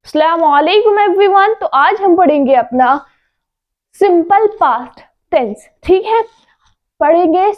अस्सलामुअलैकुम एवरीवन। तो आज हम पढ़ेंगे अपना सिंपल पास्ट टेंस। ठीक है, पढ़ेंगे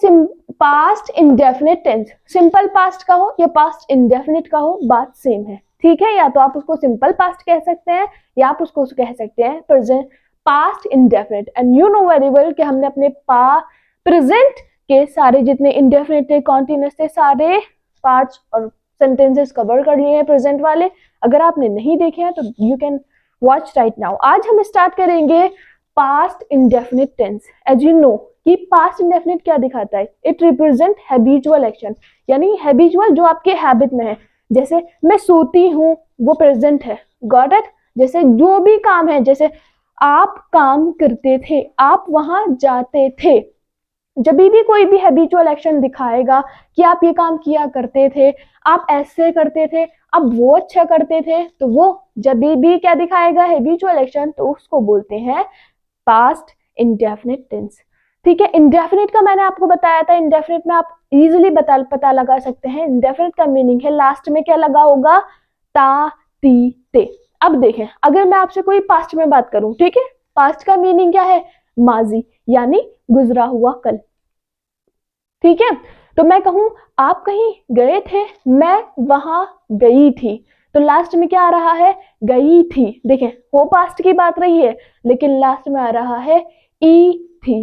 past indefinite tense. Simple past का हो या पास्ट इंडेफिनिट का हो, बात सेम है। ठीक है, या तो आप उसको सिंपल पास्ट कह सकते हैं या आप उसको कह सकते हैं present past indefinite. And you know very well कि हमने अपने प्रेजेंट के सारे जितने इंडेफिनिट थे, कॉन्टिन्यूअस थे, सारे पार्ट्स और सेंटेंसेस कवर कर लिए हैं प्रेजेंट वाले। अगर आपने नहीं देखे हैं तो you can watch right now. आज हम स्टार्ट करेंगे past indefinite tense. As you know कि पास्ट इंडेफिनिट क्या दिखाता है, इट रिप्रेजेंट हैबिचुअल एक्शन, यानी हैबिचुअल जो आपके हैबिट में है। जैसे मैं सोती हूँ, वो प्रेजेंट है, गॉट इट। जैसे जो भी काम है, जैसे आप काम करते थे, आप वहां जाते थे। जब भी कोई भी हैबिचुअल एक्शन दिखाएगा कि आप ये काम किया करते थे, आप ऐसे करते थे, आप वो अच्छा करते थे, तो वो जब भी क्या दिखाएगा, हैबिचुअल एक्शन, तो उसको बोलते हैं पास्ट इंडेफिनिट टेंस। ठीक है, इंडेफिनिट का मैंने आपको बताया था, इंडेफिनिट में आप इजीली पता लगा सकते हैं। इंडेफिनिट का मीनिंग है लास्ट में क्या लगा होगा, ता, ती, ते। अब देखें, अगर मैं आपसे कोई पास्ट में बात करूं, ठीक है, पास्ट का मीनिंग क्या है, माजी, यानी गुजरा हुआ कल। ठीक है, तो मैं कहूं आप कहीं गए थे, मैं वहां गई थी, तो लास्ट में क्या आ रहा है, गई थी। देखें, वो पास्ट की बात रही है, लेकिन लास्ट में आ रहा है ई थी,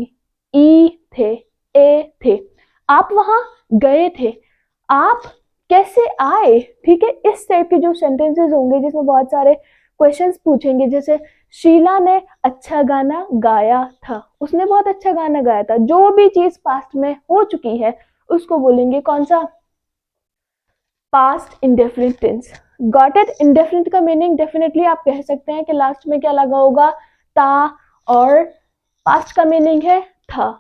ई थे, ए थे। आप वहां गए थे, आप कैसे आए। ठीक है, इस टाइप के जो सेंटेंसेस होंगे जिसमें बहुत सारे क्वेश्चंस पूछेंगे, जैसे शीला ने अच्छा गाना गाया था, उसने बहुत अच्छा गाना गाया था। जो भी चीज पास्ट में हो चुकी है उसको बोलेंगे कौन सा, past indefinite tense. Got it. Indefinite का मीनिंग डेफिनेटली आप कह सकते हैं कि लास्ट में क्या लगा होगा, ता, और पास्ट का मीनिंग है था।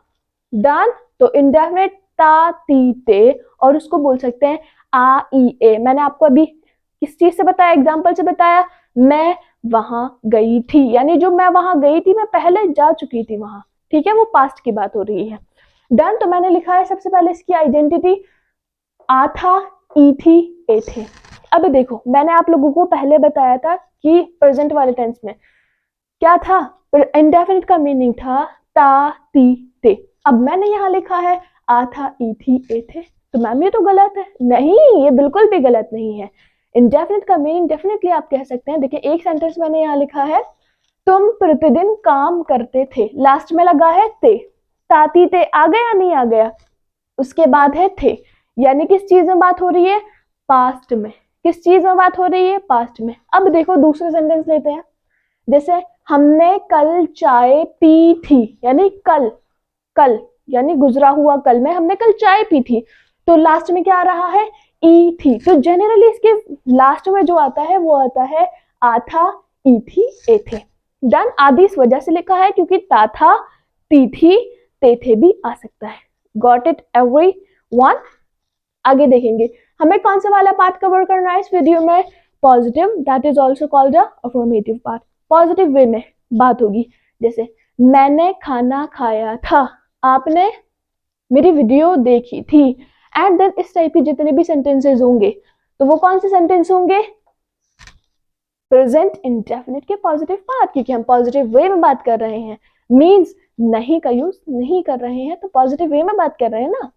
डन। तो इंडेफिनिट ता, ती, ते, और उसको बोल सकते हैं आ, ई, ए। मैंने आपको अभी किस चीज से बताया, एग्जाम्पल से बताया, मैं वहां गई थी, यानी जो मैं वहां गई थी, मैं पहले जा चुकी थी वहां। ठीक है, वो पास्ट की बात हो रही है। डन। तो मैंने लिखा है सबसे पहले इसकी आइडेंटिटी, आ था, ई थी, ए थे। अब देखो, मैंने आप लोगों को पहले बताया था कि प्रेजेंट वाले टेंस में क्या था, इंडेफिनिट का मीनिंग था ता, ती, ते। अब मैंने यहाँ लिखा है आ था, ई थी, ए थे, तो मैम ये तो गलत है। नहीं, ये बिल्कुल भी गलत नहीं है। इंडेफिनिट का मीनिंग डेफिनेटली आप कह सकते हैं। देखिए, एक सेंटेंस मैंने यहाँ लिखा है, तुम प्रतिदिन काम करते थे, लास्ट में लगा है ते, ताती ते आ गया, नहीं आ गया, उसके बाद है थे, यानी किस चीज में बात हो रही है, पास्ट में। किस चीज में बात हो रही है, पास्ट में। अब देखो दूसरे सेंटेंस लेते हैं, जैसे हमने कल चाय पी थी, यानी कल, कल यानी गुजरा हुआ कल में हमने कल चाय पी थी, तो लास्ट में क्या आ रहा है, ई थी। तो जनरली इसके लास्ट में जो आता है वो आता है आ था, ई थी, ए थे। डन। आदि इस वजह से लिखा है क्योंकि ता था, ती थी, ते थे भी आ सकता है। Got it every one. आगे देखेंगे हमें कौन सा वाला पार्ट कवर करना है इस वीडियो में, positive, that is also called a affirmative part. Positive way में बात होगी, जैसे मैंने खाना खाया था, आपने मेरी वीडियो देखी थी, एंड देन इस टाइप के जितने भी सेंटेंसेस होंगे, तो वो कौन से सेंटेंस होंगे, प्रेजेंट इंडेफिनिट के पॉजिटिव पार्ट, क्योंकि हम पॉजिटिव वे में बात कर रहे हैं, मींस नहीं का यूज नहीं कर रहे हैं, तो पॉजिटिव वे में बात कर रहे हैं ना।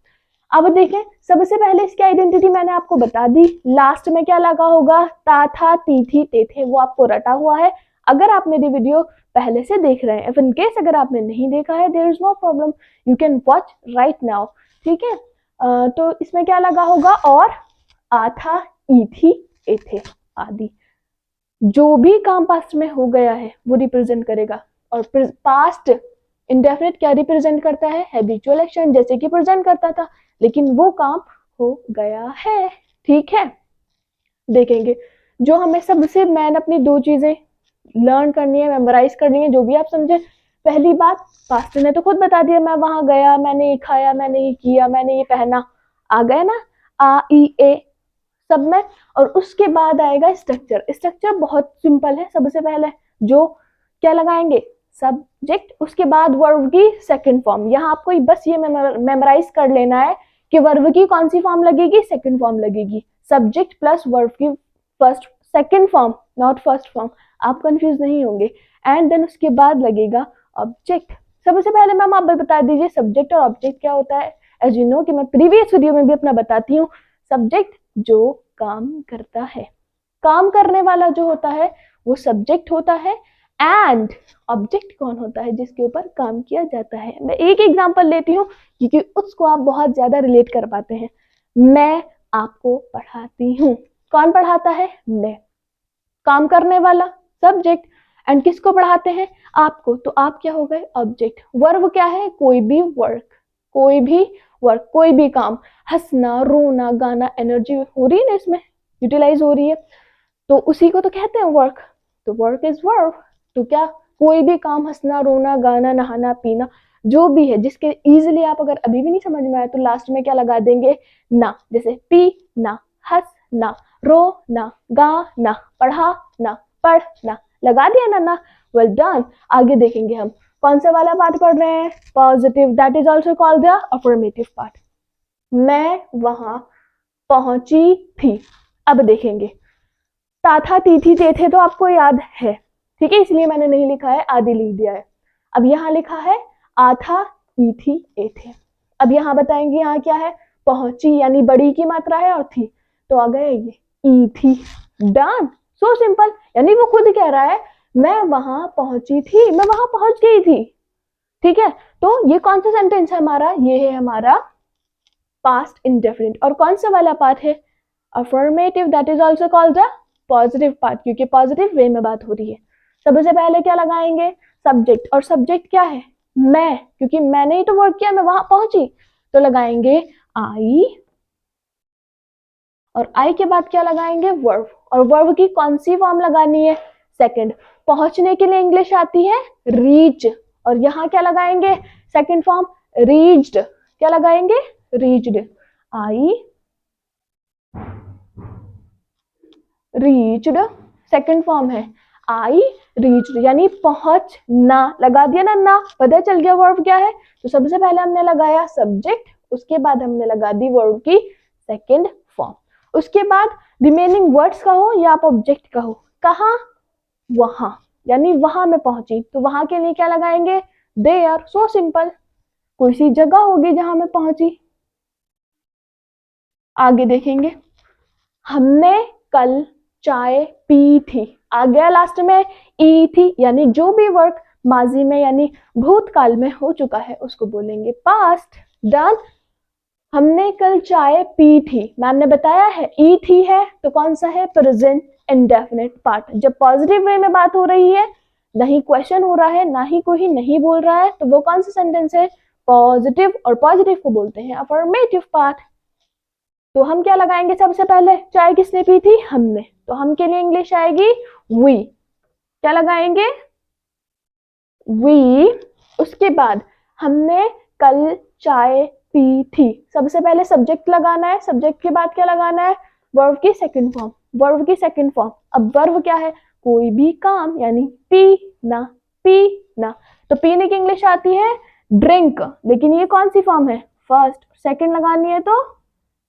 अब देखें, सबसे पहले इसकी आइडेंटिटी मैंने आपको बता दी, लास्ट में क्या लगा होगा, ता था, ती थी, ते थे, वो आपको रटा हुआ है। अगर आप मेरी वीडियो पहले से देख रहे हैं, इफ इन केस अगर आपने नहीं देखा है, there is no problem, you can watch right now. ठीक है, तो इसमें क्या लगा होगा, और आ था, ई थी, ए थे आदि। जो भी काम पास्ट में हो गया है वो रिप्रेजेंट करेगा, और पास्ट इंडेफिनिट क्या रिप्रेजेंट करता है, हैबिचुअल एक्शन, जैसे कि प्रेजेंट करता था, लेकिन वो काम हो गया है। ठीक है, देखेंगे जो हमें सबसे मैन अपनी दो चीजें लर्न करनी है, मेमोराइज करनी है, जो भी आप समझे। पहली बात, पास्ट ने तो खुद बता दिया, मैं वहां गया, मैंने ये खाया, मैंने ये किया, मैंने ये पहना, आ गए ना, आ, ई, ए सब में। और उसके बाद आएगा स्ट्रक्चर। स्ट्रक्चर बहुत सिंपल है, सबसे पहले जो क्या लगाएंगे, सब्जेक्ट, उसके बाद वर्ब की सेकंड फॉर्म। यहाँ आपको बस ये मेमोराइज कर लेना है कि वर्ब की कौन सी फॉर्म लगेगी, सेकंड फॉर्म लगेगी, सब्जेक्ट प्लस वर्ब की first second form, not first form, आप कंफ्यूज नहीं होंगे। एंड देन उसके बाद लगेगा ऑब्जेक्ट। सबसे पहले मैम आप बता दीजिए सब्जेक्ट और ऑब्जेक्ट क्या होता है। एज यू नो कि मैं प्रीवियस वीडियो में भी अपना बताती हूँ, सब्जेक्ट जो काम करता है, काम करने वाला जो होता है वो सब्जेक्ट होता है। एंड ऑब्जेक्ट कौन होता है, जिसके ऊपर काम किया जाता है। मैं एक एग्जांपल लेती हूँ क्योंकि उसको आप बहुत ज्यादा रिलेट कर पाते हैं। मैं आपको पढ़ाती हूँ, कौन पढ़ाता है, मैं, काम करने वाला सब्जेक्ट, एंड किसको पढ़ाते हैं, आपको, तो आप क्या हो गए, ऑब्जेक्ट। वर्ब क्या है, कोई भी वर्क, कोई भी वर्क, कोई भी काम, हंसना, रोना, गाना, एनर्जी हो रही है ना इसमें, यूटिलाइज हो रही है, तो उसी को तो कहते हैं वर्क। तो वर्क इज वर्ब। तो क्या, कोई भी काम, हंसना, रोना, गाना, नहाना, पीना, जो भी है, जिसके इजीली आप अगर अभी भी नहीं समझ में आया तो लास्ट में क्या लगा देंगे, ना, जैसे पीना, हंसना, रोना, गाना, पढ़ाना, पढ़ना, लगा दिया ना। Well done. आगे देखेंगे हम कौन सा वाला पार्ट पढ़ रहे हैं, positive, that is also called the affirmative part. मैं वहां पहुंची थी। अब देखेंगे ता था, ती थी, ते थे तो आपको याद है, ठीक है, इसलिए मैंने नहीं लिखा है, आदि लिख दिया है। अब यहाँ लिखा है आ था, ई थी, ए थे। अब यहाँ बताएंगे यहाँ क्या है, पहुंची यानी बड़ी की मात्रा है और थी, तो आ गए ये ई थी। Done, so simple. यानी वो खुद कह रहा है मैं वहां पहुंची थी, मैं वहां पहुंच गई थी, ठीक है। तो ये कौन सा सेंटेंस है हमारा, ये है हमारा पास्ट इंडेफिनिट। और कौन सा वाला पार्ट है, affirmative, that is also called the positive part, क्योंकि पॉजिटिव वे में बात हो रही है। सबसे पहले क्या लगाएंगे, सब्जेक्ट, और सब्जेक्ट क्या है, मैं, क्योंकि मैंने ही तो वर्क किया, मैं वहां पहुंची, तो लगाएंगे आई, और आई के बाद क्या लगाएंगे, वर्ब, और वर्ब की कौन सी फॉर्म लगानी है, सेकंड। पहुंचने के लिए इंग्लिश आती है रीच, और यहाँ क्या लगाएंगे, सेकंड फॉर्म रीच्ड, क्या लगाएंगे, reached. I reached, second form है आई रीच्ड, यानी पहुंचना, लगा दिया ना, पता चल गया वर्ब क्या है। तो सबसे पहले हमने लगाया सब्जेक्ट, उसके बाद हमने लगा दी वर्ब की सेकंड फॉर्म। उसके बाद रिमेनिंग वर्ड्स का हो या आप ऑब्जेक्ट का हो, कहाँ, वहां, यानी वहां मैं पहुंची, तो वहां के लिए क्या लगाएंगे, देयर। सो सिंपल, कोई सी जगह होगी जहां मैं पहुंची। आगे देखेंगे, हमने कल चाय पी थी, आ गया लास्ट में ई थी, यानी जो भी वर्क माजी में यानी भूतकाल में हो चुका है उसको बोलेंगे पास्ट। डन। हमने कल चाय पी थी, मैम ने बताया है ई थी है तो कौन सा है, प्रेजेंट इंडेफिनिट पार्ट। जब पॉजिटिव वे में बात हो रही है, नहीं क्वेश्चन हो रहा है, ना ही कोई नहीं बोल रहा है, तो वो कौन सा सेंटेंस है, पॉजिटिव, और पॉजिटिव को बोलते हैं अफर्मेटिव पार्ट। तो हम क्या लगाएंगे, सबसे पहले चाय किसने पी थी, हमने, तो हम के लिए इंग्लिश आएगी वी, क्या लगाएंगे, वी। उसके बाद हमने कल चाय पी थी, सबसे पहले सब्जेक्ट लगाना है, सब्जेक्ट के बाद क्या लगाना है, वर्ब की सेकंड फॉर्म, वर्ब की सेकंड फॉर्म। अब वर्ब क्या है, कोई भी काम, यानी पीना, पीना, तो पीने की इंग्लिश आती है ड्रिंक, लेकिन ये कौन सी फॉर्म है, फर्स्ट, सेकंड लगानी है तो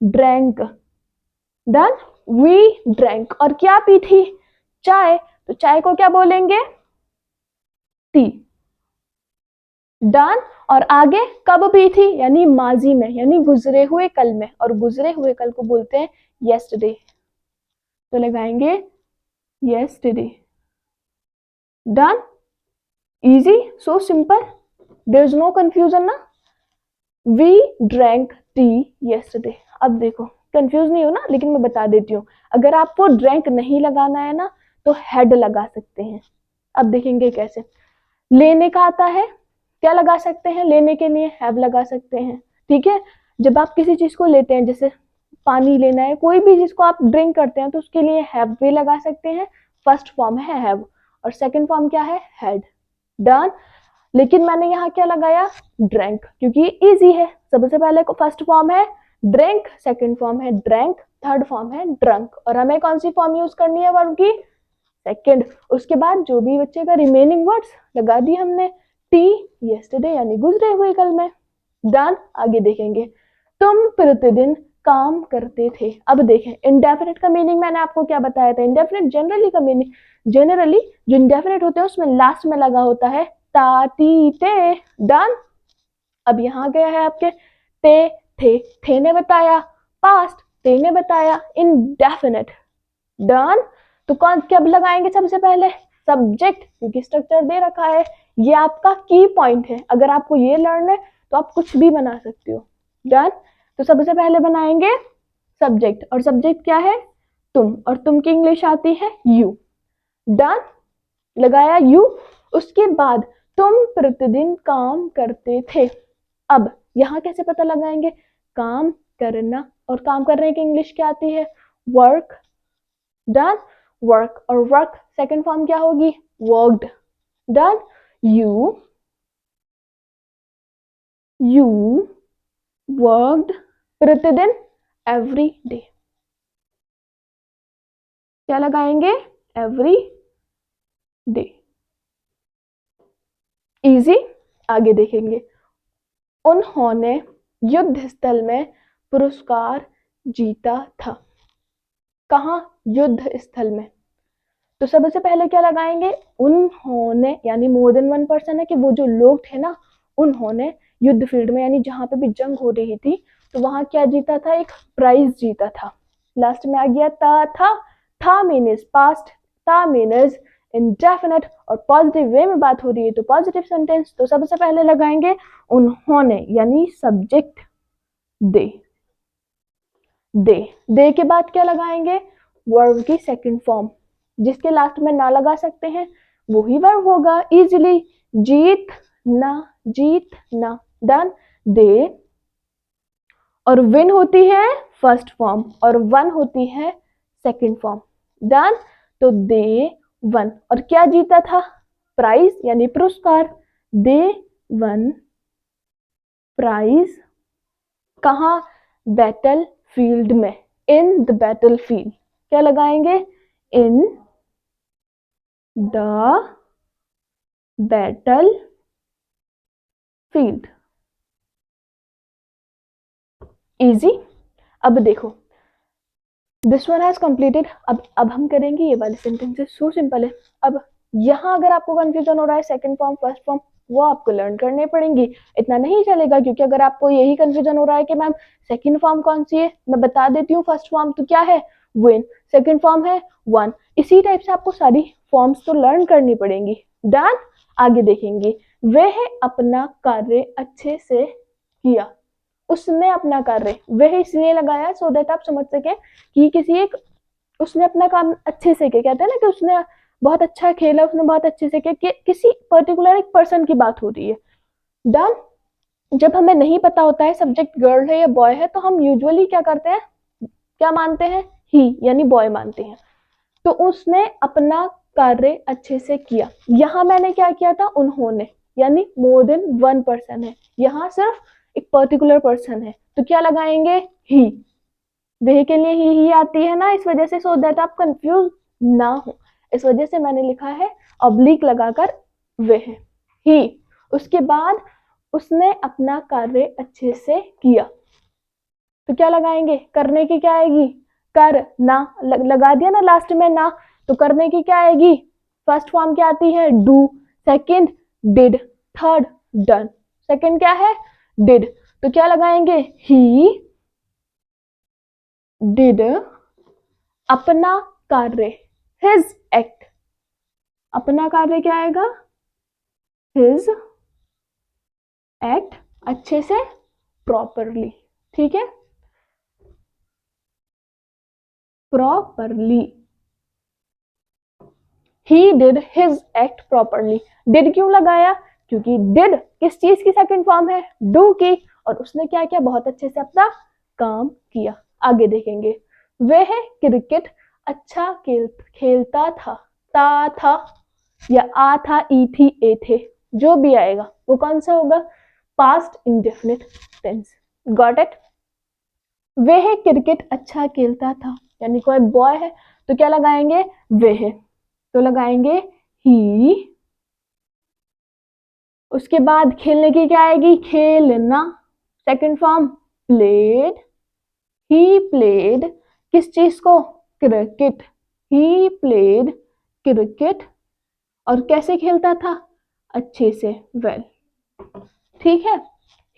ड्रैंक। डन, वी ड्रैंक, और क्या पी थी, चाय, तो चाय को क्या बोलेंगे, टी। डन। और आगे कब पी थी, यानी माजी में, यानी गुजरे हुए कल में, और गुजरे हुए कल को बोलते हैं येस्टरडे, तो लगाएंगे yesterday. Done, easy, so simple, there is no confusion ना। We drank tea yesterday. अब देखो कंफ्यूज नहीं हो ना, लेकिन मैं बता देती हूँ, अगर आपको ड्रैंक नहीं लगाना है ना तो हेड लगा सकते हैं। अब देखेंगे कैसे, लेने का आता है, क्या लगा सकते हैं, लेने के लिए हैव लगा सकते हैं, ठीक है। जब आप किसी चीज को लेते हैं, जैसे पानी लेना है, कोई भी चीज को आप ड्रिंक करते हैं, तो उसके लिए हैव भी लगा सकते हैं, फर्स्ट फॉर्म है हैव, और सेकंड फॉर्म क्या है, हैड। डन। लेकिन मैंने यहाँ क्या लगाया, ड्रैंक, क्योंकि इजी है। सबसे पहले फर्स्ट फॉर्म है ड्रिंक, सेकंड फॉर्म है ड्रैंक, थर्ड फॉर्म है ड्रंक, और हमें कौन सी फॉर्म यूज करनी है वर्ब की, सेकंड। उसके बाद जो भी बच्चे का रिमेनिंग वर्ड्स लगा दी हमने, टी येस्टरडे यानी गुजरे हुए कल में। डन। आगे देखेंगे, तुम प्रतिदिन काम करते थे। अब देखें इंडेफिनिट का मीनिंग मैंने आपको क्या बताया था, इंडेफिनिट जनरली का मीनिंग, जनरली जो इंडेफिनिट होते हैं उसमें लास्ट में लगा होता है ता ती ते। डन। अब यहाँ गया है आपके थे ने बताया पास्ट, ते ने बताया इंडेफिनिट। डन। तो कौन कब लगाएंगे सबसे पहले सब्जेक्ट, क्योंकि स्ट्रक्चर दे रखा है। ये आपका की पॉइंट है, अगर आपको ये लर्न है तो आप कुछ भी बना सकते हो। डन। तो सबसे पहले बनाएंगे सब्जेक्ट, और सब्जेक्ट क्या है तुम, और तुम की इंग्लिश आती है यू। डन। लगाया यू। उसके बाद तुम प्रतिदिन काम करते थे। अब यहाँ कैसे पता लगाएंगे, काम करना, और काम करने की इंग्लिश क्या आती है वर्क। डन। वर्क, और वर्क सेकंड फॉर्म क्या होगी वर्कड। डन। यू वर्कड प्रतिदिन एवरी डे। क्या लगाएंगे एवरी डे। इजी। आगे देखेंगे उन्होंने युद्ध स्थल में पुरस्कार जीता था। कहाँ युद्ध स्थल में। तो सबसे पहले क्या लगाएंगे उन्होंने, यानी मोर देन वन पर्सन है कि वो जो लोग थे ना उन्होंने युद्ध फील्ड में, यानी जहां पे भी जंग हो रही थी तो वहां क्या जीता था, एक प्राइज जीता था। लास्ट में आ गया था मीन्स पास्ट, था मीन्स इंडेफिनिट, और पॉजिटिव वे में बात हो रही है तो पॉजिटिव सेंटेंस। तो सबसे पहले लगाएंगे उन्होंने, यानी सब्जेक्ट दे। दे के बाद क्या लगाएंगे वर्ब की सेकंड फॉर्म, जिसके लास्ट में ना लगा सकते हैं वही वर्ब होगा इजीली, जीत ना। डन। दे, और विन होती है फर्स्ट फॉर्म और वन होती है सेकंड फॉर्म। डन। तो दे वन, और क्या जीता था प्राइज यानी पुरस्कार। दे वन प्राइज। कहा बैटल फील्ड में, इन द बैटल फील्ड। क्या लगाएंगे in the battle field. Easy. अब देखो दिस वन हैज कंप्लीटेड। अब हम करेंगे ये वाले सेंटेंसेस, सो सिंपल है। अब यहाँ अगर आपको कंफ्यूजन हो रहा है सेकंड फॉर्म फर्स्ट फॉर्म, वो आपको लर्न करने पड़ेंगी, इतना नहीं चलेगा। क्योंकि अगर आपको यही कंफ्यूजन हो रहा है कि मैम सेकंड फॉर्म कौन सी है, मैं बता देती हूँ फर्स्ट फॉर्म तो क्या है विन, सेकंड फॉर्म है वन। इसी टाइप से आपको सारी फॉर्म्स तो लर्न करनी पड़ेंगी। डन। आगे देखेंगे वह अपना कार्य अच्छे से किया। उसने अपना कार्य, वह इसलिए लगाया सो दैट आप समझ सके कि किसी एक, उसने अपना काम अच्छे से किया। कहते हैं ना कि उसने बहुत अच्छा खेला, उसने बहुत अच्छे से किया, कि किसी पर्टिकुलर एक पर्सन की बात हो रही है। डन। जब हमें नहीं पता होता है सब्जेक्ट गर्ल है या बॉय है तो हम यूजुअली क्या करते हैं, क्या मानते हैं ही, यानी बॉय मानते हैं। तो उसने अपना कार्य अच्छे से किया। यहाँ मैंने क्या किया था उन्होंने, यानी मोर देन वन पर्सन है, यहाँ सिर्फ एक पर्टिकुलर पर्सन है तो क्या लगाएंगे ही। वह के लिए ही आती है ना, इस वजह से, सो दैट आप कंफ्यूज ना हो, इस वजह से मैंने लिखा है ऑब्लिक लगाकर वह ही। उसके बाद उसने अपना कार्य अच्छे से किया तो क्या लगाएंगे करने की क्या आएगी कर ना, लगा दिया ना लास्ट में ना, तो करने की क्या आएगी फर्स्ट फॉर्म क्या आती है do, second did, third done. Second क्या है डिड, तो क्या लगाएंगे ही डिड अपना कार्य, हिज एक्ट। अपना कार्य क्या आएगा हिज एक्ट, अच्छे से प्रॉपरली। ठीक है properly, he did his act properly. Did क्यों लगाया, क्योंकि डिड किस चीज की सेकंड फॉर्म है डू की, और उसने क्या किया बहुत अच्छे से अपना काम किया। आगे देखेंगे वह क्रिकेट अच्छा खेलता था या आ था ई थी ए थे, जो भी आएगा वो कौन सा होगा past indefinite tense. Got it. वह क्रिकेट अच्छा खेलता था, यानी कोई बॉय है तो क्या लगाएंगे वह, तो लगाएंगे ही। उसके बाद खेलने की क्या आएगी खेलना, second form played, he played किस चीज को? क्रिकेट। He played cricket. और कैसे खेलता था? अच्छे से, वेल। ठीक है,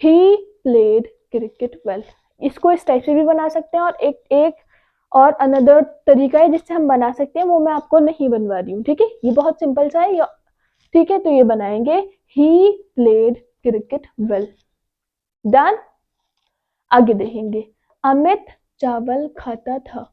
ही प्लेड क्रिकेट वेल। इसको इस टाइप से भी बना सकते हैं, और एक और अनदर तरीका है जिससे हम बना सकते हैं, वो मैं आपको नहीं बनवा रही हूँ, ठीक है। ये बहुत सिंपल सा है, ठीक है। तो ये बनाएंगे, he played cricket well. Done. आगे देखेंगे, अमित चावल खाता था।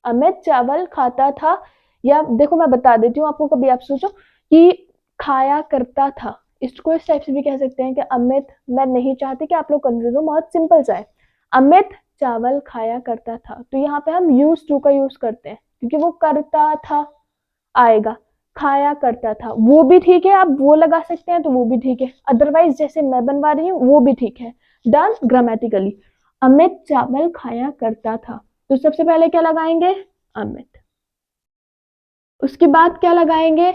अमित चावल खाता था, या देखो मैं बता देती हूँ आपको, कभी आप सोचो कि खाया करता था, इसको इस टाइप से भी कह सकते हैं कि अमित, मैं नहीं चाहती कि आप लोग कंफ्यूज हो, बहुत सिंपल सा है। अमित चावल खाया करता था, तो यहाँ पे हम यूज टू का यूज करते हैं, क्योंकि वो करता था आएगा। खाया करता था, वो भी ठीक है, आप वो लगा सकते हैं तो वो भी ठीक है, अदरवाइज जैसे मैं बनवा रही हूँ वो भी ठीक है। Done, grammatically. अमित चावल खाया करता था, तो सबसे पहले क्या लगाएंगे? अमित। उसके बाद क्या लगाएंगे?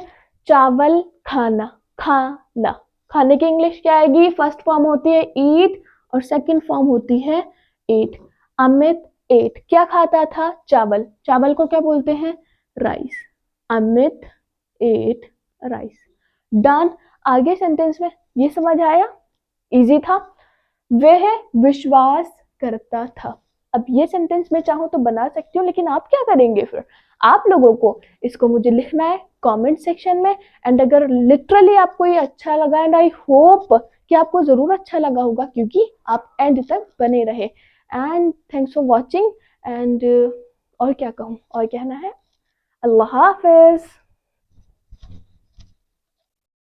चावल खाना। खाना, खाने की इंग्लिश क्या आएगी? फर्स्ट फॉर्म होती है ईट, और सेकंड फॉर्म होती है एट। अमित एट, क्या खाता था? चावल। चावल को क्या बोलते हैं? Rice. Amit ate rice. Done. आगे सेंटेंस में ये समझ आया? इजी था। वह विश्वास करता था। अब ये सेंटेंस में चाहूं तो बना सकती हूँ, लेकिन आप क्या करेंगे फिर? आप लोगों को इसको मुझे लिखना है कमेंट सेक्शन में। एंड अगर लिटरली आपको ये अच्छा लगा, एंड आई होप कि आपको जरूर अच्छा लगा होगा, क्योंकि आप एंड तक बने रहे। And thanks for watching. And और क्या कहूँ, और कहना है, अल्लाह हाफिज।